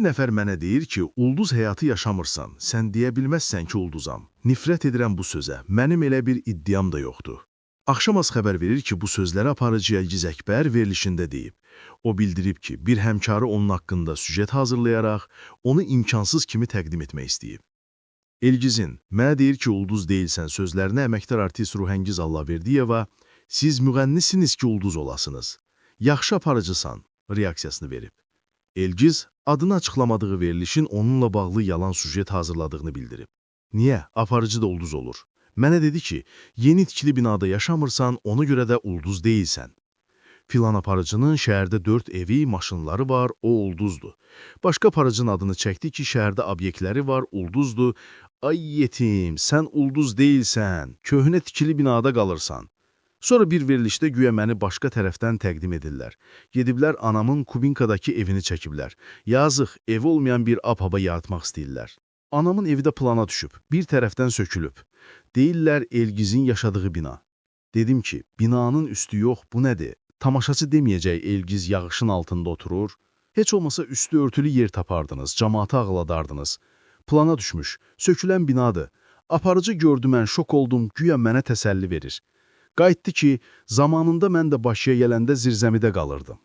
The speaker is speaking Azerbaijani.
nəfər mənə deyir ki, ulduz həyatı yaşamırsan, sən deyə bilməzsən ki, ulduzam. Nifrət edirəm bu sözə, mənim elə bir iddiam da yoxdur. Axşamaz xəbər verir ki, bu sözləri aparıcı Elgiz Əkbər verilişində deyib. O bildirib ki, bir həmkarı onun haqqında süjet hazırlayaraq, onu imkansız kimi təqdim etmək istəyib. Elgizin, mənə deyir ki, ulduz deyilsən sözlərinə əməkdar artist Ruhəngiz Allahverdiyeva, siz müğənnisiniz ki, ulduz olasınız. Yaxşı aparıcısan, reaksiyasını verib. Elgiz, adını açıqlamadığı verilişin onunla bağlı yalan süjet hazırladığını bildirib. Niyə? Aparıcı da ulduz olur. Mənə dedi ki, yeni tikili binada yaşamırsan, ona görə də ulduz deyilsən. Filan aparıcının şəhərdə 4 evi, maşınları var, o ulduzdur. Başqa aparıcının adını çəkdi ki, şəhərdə obyektləri var, ulduzdur. Ay yetim, sən ulduz deyilsən, köhnə tikili binada qalırsan. Sonra bir verilişdə güya məni başqa tərəfdən təqdim edirlər. Gediblər anamın Kubinkadakı evini çəkiblər. Yazıq, evi olmayan bir ab-hava yaratmaq istəyirlər. Anamın evi də plana düşüb, bir tərəfdən sökülüb. Deyirlər Elgizin yaşadığı bina. Dedim ki, binanın üstü yox, bu nədir? Tamaşaçı deməyəcək Elgiz yağışın altında oturur. Heç olmasa üstü örtülü yer tapardınız, cəmaatı ağladardınız. Plana düşmüş, sökülən binadır. Aparıcı gördü mən, şok oldum, güya mənə təsəlli verir. Qayıtdı ki, zamanında mən də Bakıya gələndə zirzəmidə qalırdım.